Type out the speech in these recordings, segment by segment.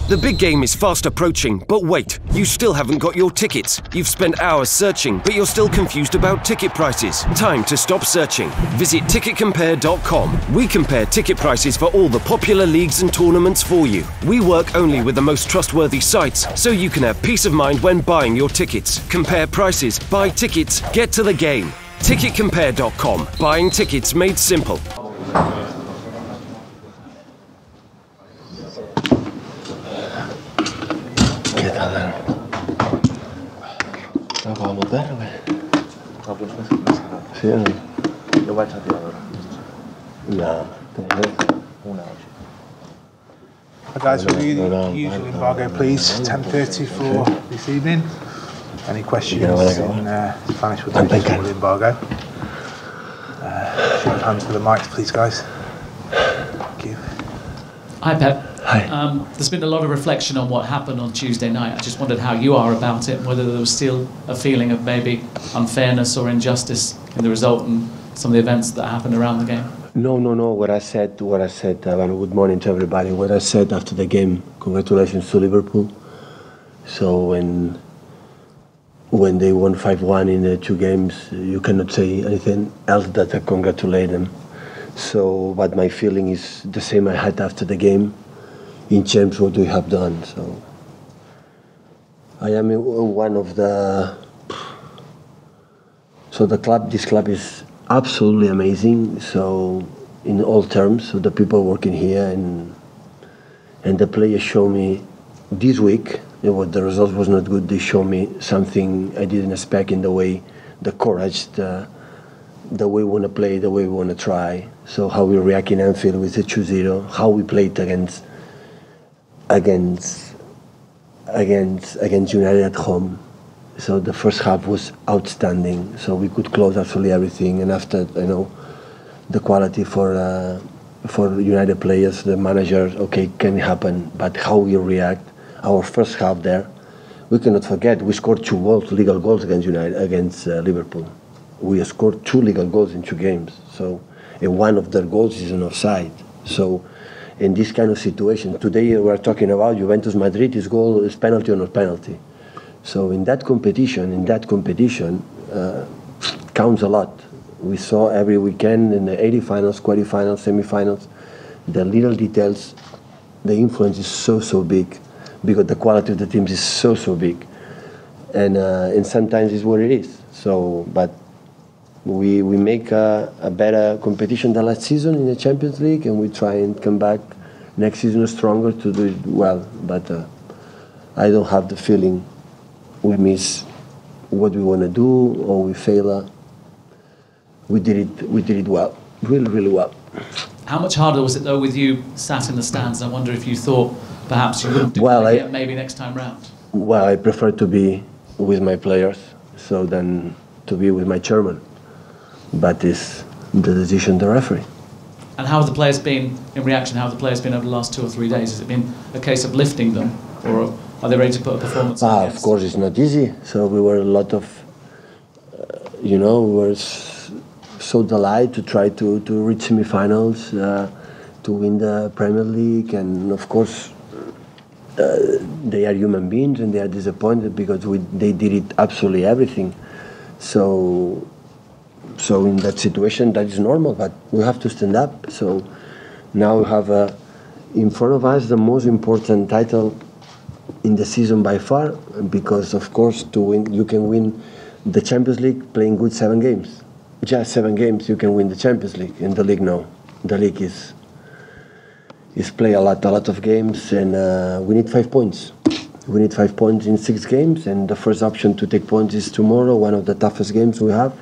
The big game is fast approaching, but wait, you still haven't got your tickets. You've spent hours searching, but you're still confused about ticket prices. Time to stop searching. Visit ticketcompare.com. We compare ticket prices for all the popular leagues and tournaments for you. We work only with the most trustworthy sites, so you can have peace of mind when buying your tickets. Compare prices, buy tickets, get to the game. Ticketcompare.com. Buying tickets made simple. Què tal, nen? T'ha acabat molt bé, o què? Alguns més que Sí, o no? jo vaig a tirar d'hora. No, Una o així. Guys, will you usual embargo, please? 10:30 for this evening. Any questions in Spanish? We'll do usual embargo. Show of hands for the mics, please, guys. Thank you. Hi, Pep. Hi. There's been a lot of reflection on what happened on Tuesday night. I just wondered how you are about it, and whether there was still a feeling of maybe unfairness or injustice in the result and some of the events that happened around the game. No. What I said, good morning to everybody. What I said after the game, congratulations to Liverpool. So when they won 5-1 in the two games, you cannot say anything else than to congratulate them. So, but my feeling is the same I had after the game in terms of what we have done. So I am one of the. So this club is absolutely amazing. So in all terms, so the people working here and the players show me this week. What the result was not good. They show me something I didn't expect in the way, the courage, the way we want to play, the way we want to try. So how we react in Anfield with the 2-0, how we played against United at home. So the first half was outstanding. So we could close absolutely everything. And after, the quality for United players, the manager, okay, can happen. But how we react, our first half there, we cannot forget we scored 2 legal goals against Liverpool. We scored 2 legal goals in 2 games. So, and one of their goals is an offside. So, in this kind of situation, today we are talking about Juventus Madrid, is goal is penalty or not penalty. So in that competition, counts a lot. We saw every weekend in the 80 finals, quarterfinals, semi-finals, the little details, the influence is so big, because the quality of the teams is so big, and sometimes it's what it is. So, but we make a better competition than last season in the Champions League, and we try and come back next season stronger to do it well. But I don't have the feeling we miss what we want to do or we fail. We did it well, really well. How much harder was it though with you sat in the stands? I wonder if you thought perhaps you wouldn't do it again, maybe next time round. Well, I prefer to be with my players than to be with my chairman. But it's the decision of the referee. And how have the players been in reaction? How have the players been over the last 2 or 3 days? Has it been a case of lifting them, or are they ready to put a performance on? Of course, it's not easy. So we were a lot of, we were so delighted to try to reach semi-finals, to win the Premier League, and of course, they are human beings and they are disappointed because they did it absolutely everything. So in that situation, that is normal, but we have to stand up. So now we have in front of us the most important title in the season by far, because of course to win, you can win the Champions League playing good 7 games. Just 7 games you can win the Champions League. In the league, no. The league is play a lot of games, and we need 5 points. We need 5 points in 6 games, and the first option to take points is tomorrow, one of the toughest games we have.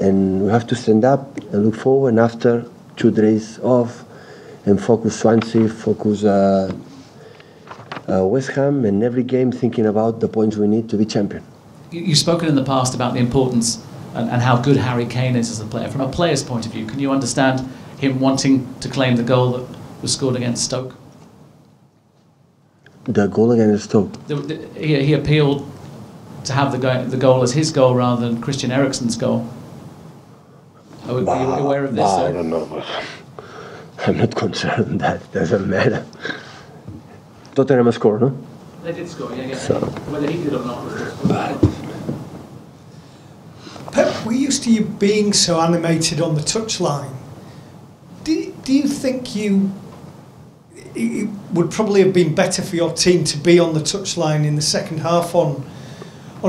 And we have to stand up and look forward, and after 2 days off, and focus Swansea, focus West Ham, and every game thinking about the points we need to be champion. You've spoken in the past about the importance and how good Harry Kane is as a player. From a player's point of view, can you understand him wanting to claim the goal that was scored against Stoke? The goal against Stoke? He appealed to have the goal as his goal rather than Christian Eriksen's goal. Are you aware of this? I don't know. I'm not concerned. That doesn't matter. Tottenham scored, no? They did score, yeah. So. Whether he did or not. Pep, we're used to you being so animated on the touchline. Do you think it would probably have been better for your team to be on the touchline in the second half on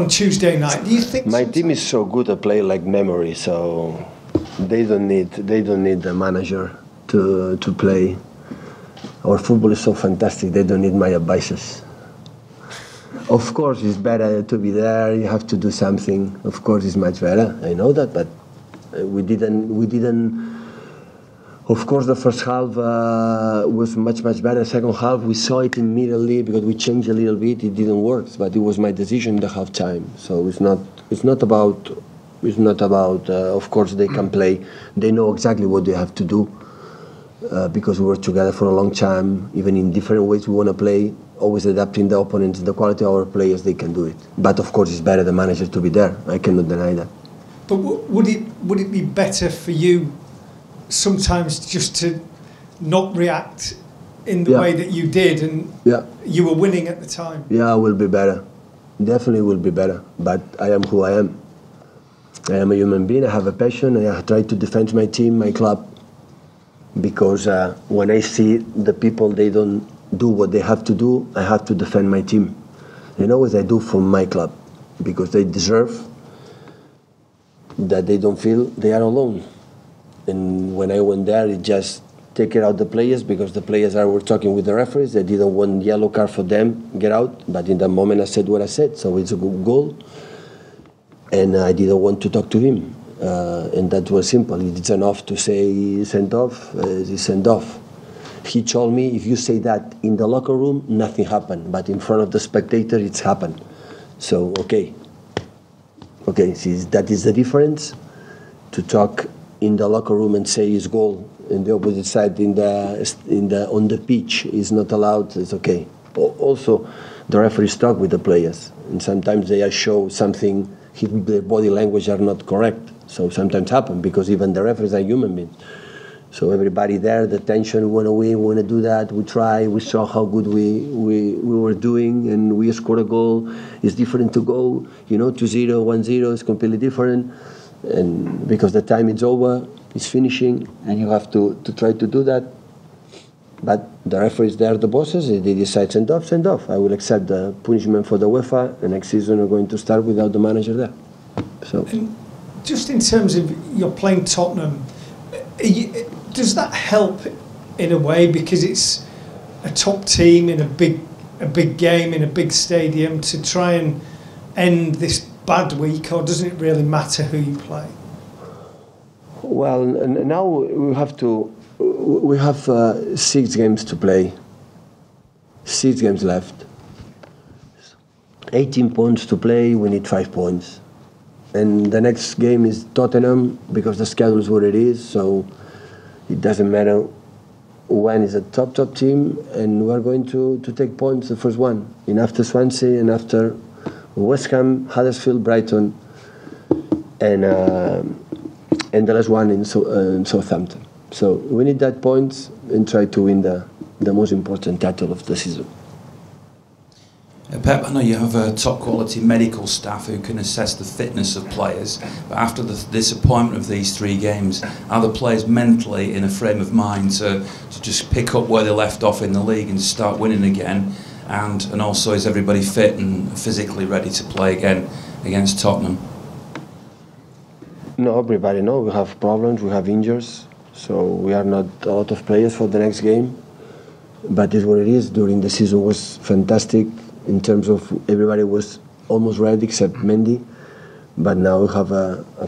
Tuesday night? Do you think my team is so good at play like memory, so they don't need the manager to play. Our football is so fantastic. They don't need my advices. Of course, it's better to be there. You have to do something. Of course, it's much better. I know that, but we didn't. Of course, the first half was much better. Second half, we saw it immediately because we changed a little bit. It didn't work, but it was my decision in the half time. So it's not about. Of course, they can play. They know exactly what they have to do because we were together for a long time. Even in different ways, we want to play. Always adapting the opponents, the quality of our players, they can do it. But of course, it's better the manager to be there. I cannot deny that. But would it be better for you sometimes just to not react in the way that you did, and you were winning at the time? Yeah, it will be better. Definitely will be better. But I am who I am. I am a human being. I have a passion. I try to defend my team, my club. Because when I see the people, they don't do what they have to do, I have to defend my team. You know, as I do for my club. Because they deserve that they don't feel they are alone. And when I went there, it just take it out the players, because the players were talking with the referees. They didn't want yellow card for them, get out. But in that moment, I said what I said. So it's a good goal. And I didn't want to talk to him. And that was simple. It's enough to say send off, he sent off. He told me, if you say that in the locker room, nothing happened. But in front of the spectator, it's happened. So, okay, see, that is the difference. To talk in the locker room and say his goal in the opposite side on the pitch is not allowed. It's okay. Also, the referees talk with the players, and sometimes they show something. Their body language are not correct. So sometimes happen, because even the referees are human beings. So everybody there, the tension, we want to win, we want to do that, we try, we saw how good we were doing, and we scored a goal. It's different to go, 2-0, 1-0, it's completely different. And because the time is over, it's finishing, and you have to try to do that. But the referees, they are the bosses, they decide send off. I will accept the punishment for the UEFA, and next season we're going to start without the manager there. So. And just in terms of you're playing Tottenham, does that help in a way, because it's a top team in a big game in a big stadium, to try and end this bad week, or doesn't it really matter who you play? Well, now we have 6 games to play, 6 games left, 18 points to play. We need 5 points. And the next game is Tottenham, because the schedule is what it is, so it doesn't matter when is a top team, and we're going to take points, the first one, and after Swansea, and after West Ham, Huddersfield, Brighton, and the last one in Southampton. So we need that points and try to win the most important title of the season. Pep, I know you have a top quality medical staff who can assess the fitness of players, but after the disappointment of these 3 games, are the players mentally in a frame of mind to just pick up where they left off in the league and start winning again? And also, is everybody fit and physically ready to play again against Tottenham? No, everybody knows we have problems, we have injuries, so we are not a lot of players for the next game. But it's what it is. During the season was fantastic. In terms of everybody was almost ready except Mendy, but now we have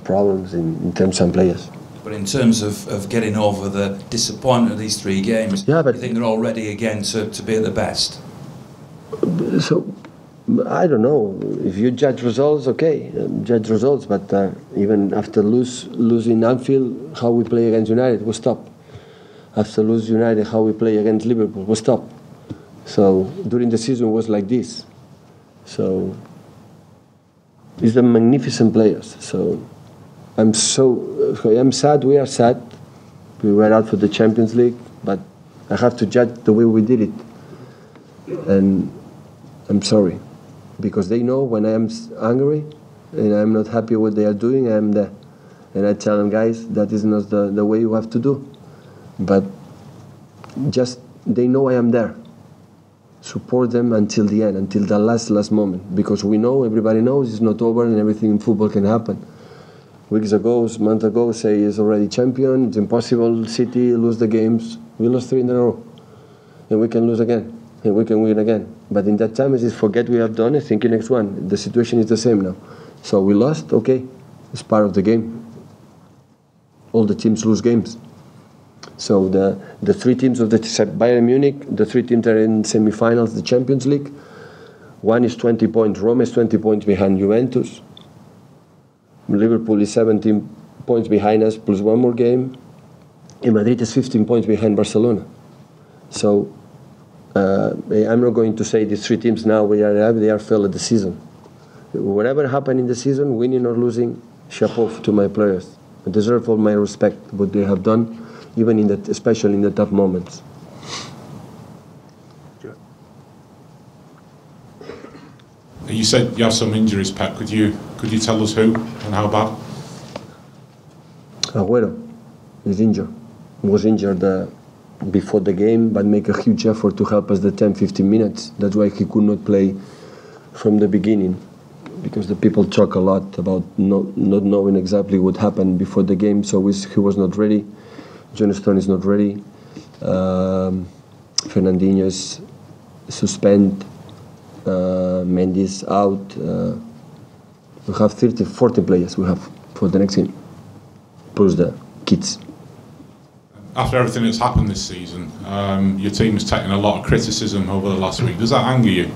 problems in terms of some players. But in terms of getting over the disappointment of these 3 games, do you think they're all ready again to be at the best? So, I don't know. If you judge results, okay, judge results, but even after losing Anfield, how we play against United was top. After losing United, how we play against Liverpool was top. So during the season was like this. So these are magnificent players. So I'm sad. We are sad. We were out for the Champions League, but I have to judge the way we did it. and I'm sorry, because they know when I am angry and I'm not happy with what they are doing, I am there. And I tell them, guys, that is not the way you have to do. But just, they know I am there. Support them until the end, until the last moment. Because we know, everybody knows it's not over and everything in football can happen. Weeks ago, a month ago, say is already champion, it's impossible, City lose the games. We lost 3 in a row. And we can lose again, and we can win again. But in that time, I just forget we have done it, think next one. The situation is the same now. So we lost, okay, it's part of the game. All the teams lose games. So the 3 teams of the Bayern Munich, the 3 teams that are in semi-finals, the Champions League, one is 20 points. Roma is 20 points behind Juventus. Liverpool is 17 points behind us, plus 1 more game. And Madrid is 15 points behind Barcelona. So I'm not going to say these 3 teams now they are failed at the season. Whatever happened in the season, winning or losing, chapeau to my players. I deserve all my respect what they have done, even in that, especially in the tough moments. You said you have some injuries, Pep. Could you tell us who and how bad? Agüero is injured. Was injured before the game, but make a huge effort to help us the 10-15 minutes. That's why he could not play from the beginning, because the people talk a lot about not knowing exactly what happened before the game. So he was not ready. John Stone is not ready. Fernandinho is suspended. Mendy's out. We have 40 players we have for the next game, plus the kids. After everything that's happened this season, your team has taken a lot of criticism over the last week. Does that anger you?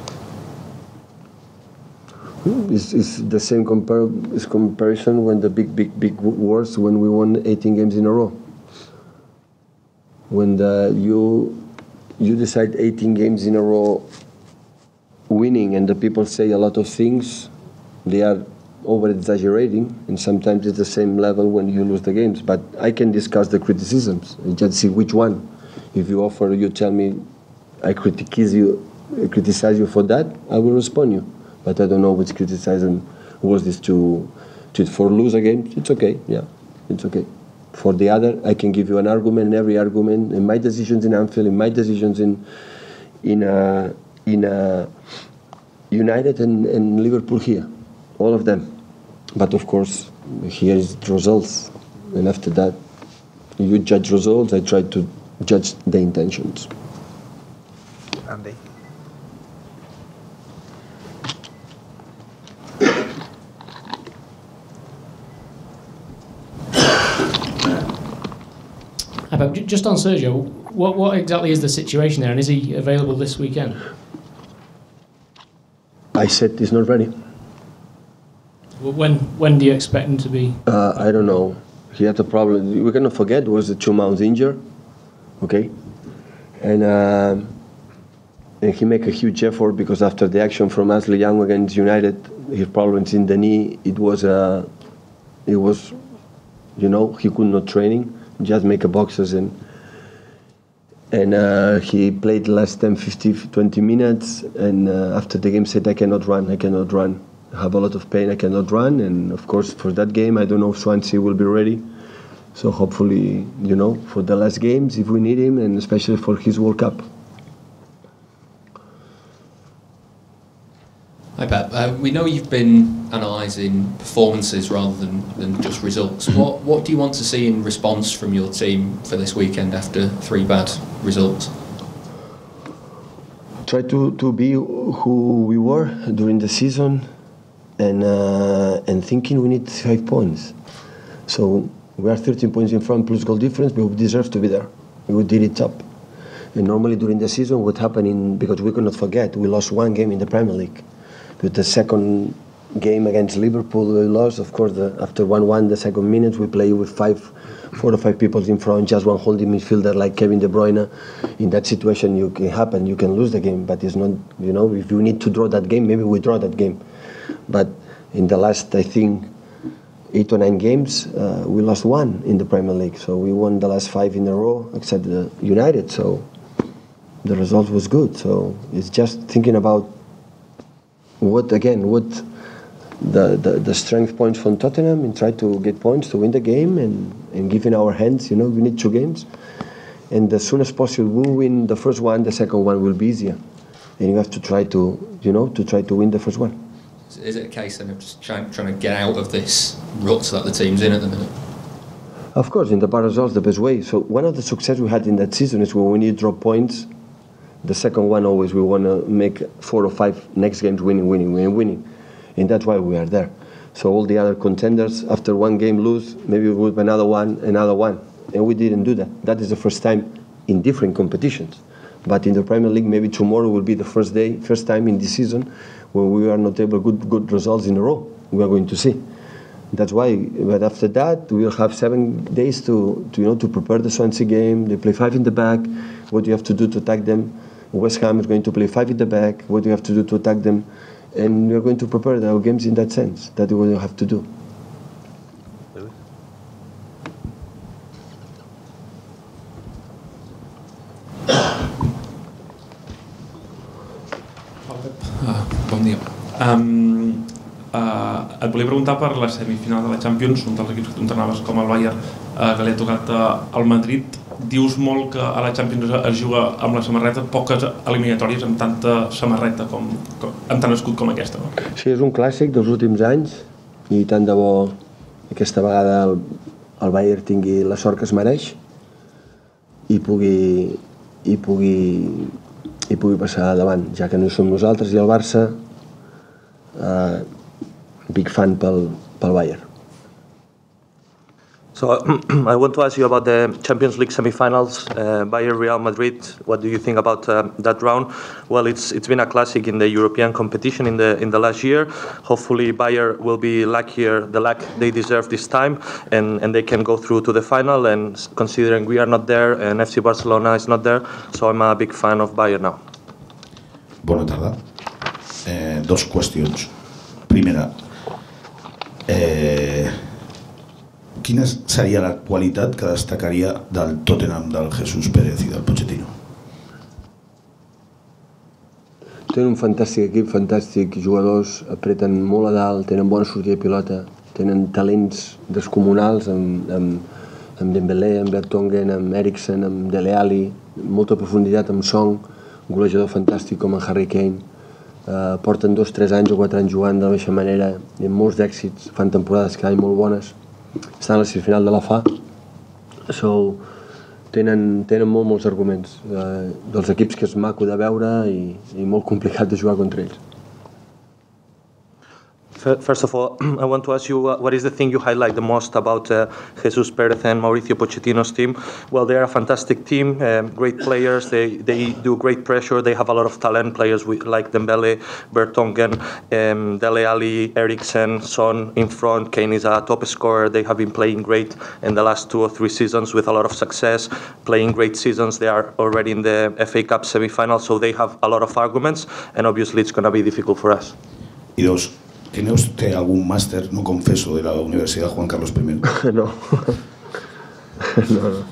It's the same comparison when the big wars when we won 18 games in a row. When you decide 18 games in a row winning and the people say a lot of things, they are over-exaggerating, and sometimes it's the same level when you lose the games. But I can discuss the criticisms and just see which one. If you tell me I criticize you for that, I will respond you. But I don't know which criticism was this for lose a game. It's okay, yeah, it's okay. For the other, I can give you an argument, and every argument, in my decisions in Anfield, in my decisions in United and Liverpool here, all of them. But of course, here is the results, and after that, you judge results. I try to judge the intentions. Andy. Just on Sergio, what exactly is the situation there, and is he available this weekend? I said he's not ready. When do you expect him to be? I don't know. He had a problem. We cannot forget, was the 2 months injured, okay, and he made a huge effort, because after the action from Ashley Young against United, his problems in the knee, he could not training, just make a boxes and he played the last 10, 15, 20 minutes, and after the game said, I cannot run. I have a lot of pain, I cannot run. And of course, for that game, I don't know if Swansea will be ready. So hopefully, for the last games, if we need him, and especially for his World Cup. Hi Pep, we know you've been analysing performances rather than just results. What do you want to see in response from your team for this weekend after 3 bad results? Try to be who we were during the season, and thinking we need 5 points. So we are 13 points in front plus goal difference, but we deserve to be there. We did it top. And normally during the season, what happened because we cannot forget, we lost 1 game in the Premier League. With the second game against Liverpool, we lost. Of course, after 1-1, the second minute, we play with 4 or 5 people in front, just one holding midfielder like Kevin De Bruyne. In that situation, you can lose the game, but it's not, if you need to draw that game, maybe we draw that game. But in the last, I think, 8 or 9 games, we lost 1 in the Premier League. So we won the last 5 in a row, except the United. So the result was good. So it's just thinking about what the strength points from Tottenham and try to get points to win the game and give in our hands. We need 2 games, and as soon as possible we'll win the first one. The second one will be easier, and you have to try to win the first one. Is it a case then of just trying to get out of this rut that the team's in at the minute? Of course, in the bad results, the best way. So one of the success we had in that season is when we drop points, the second one always we want to make 4 or 5 next games winning. And that's why we are there. So all the other contenders, after one game lose, maybe we will another one. And we didn't do that. That is the first time in different competitions. But in the Premier League, maybe tomorrow will be the first time in this season when we are not able good results in a row. We are going to see. That's why. But after that, we will have 7 days to prepare the Swansea game. They play 5 in the back. What do you have to do to attack them? West Ham is going to play 5 in the back. What do you have to do to attack them? And we are going to prepare our games in that sense. That we will have to do. Bon dia. Et volia preguntar per la semifinal de la Champions, un dels equips que tu entrenaves com el Bayern, que li ha tocat al Madrid. Dius molt que a la Champions es juga amb la samarreta, poques eliminatòries amb tanta samarreta amb tant escut com aquesta, no? Sí, és un clàssic dels últims anys i tant de bo aquesta vegada el Bayern tingui la sort que es mereix i pugui passar davant, ja que no hi som nosaltres, i el Barça big fan pel Bayern. So I want to ask you about the Champions League semi-finals, Bayern Real Madrid. What do you think about that round? Well, it's been a classic in the European competition in the last year. Hopefully Bayern will be the luck they deserve this time, and they can go through to the final. And considering we are not there and FC Barcelona is not there, so I'm a big fan of Bayern now. Bona tarda. 2 qüestions. Primera, quina seria la qualitat que destacaria del Tottenham del Jesús Pérez i del Pochettino? Tenen un fantàstic equip, fantàstics jugadors, apreten molt a dalt, tenen bona sortida de pilota, tenen talents descomunals amb Dembélé, amb Vertonghen, amb Eriksen, amb Dele Alli, molta profunditat amb Song, un golejador fantàstic com en Harry Kane. Porten 2, 3 anys o 4 anys jugant de la mateixa manera i amb molts d'èxits, fan temporades cada any molt bones. Estan a la semifinal de la FA, tenen molts arguments, dels equips que és maco de veure i molt complicat de jugar contra ells. First of all, I want to ask you what is the thing you highlight the most about Jesus Perez and Mauricio Pochettino's team? Well, they are a fantastic team, great players, they do great pressure, they have a lot of talent, players like Dembele, Vertonghen, Dele Alli, Eriksen, Son in front. Kane is a top scorer. They have been playing great in the last 2 or 3 seasons with a lot of success, playing great seasons. They are already in the FA Cup semi-final, so they have a lot of arguments, and obviously it's going to be difficult for us. Y 2, ¿tiene usted algún máster, no confeso, de la Universidad Juan Carlos I? No. No.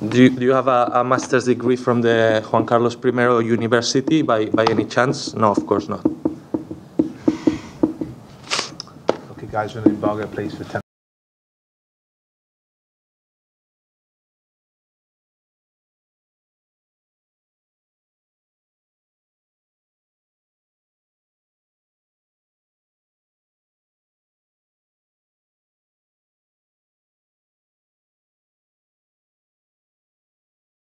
Do you have a master's degree from the Juan Carlos I University by any chance? No, of course not. Okay, guys, we're going to embargo, please, for 10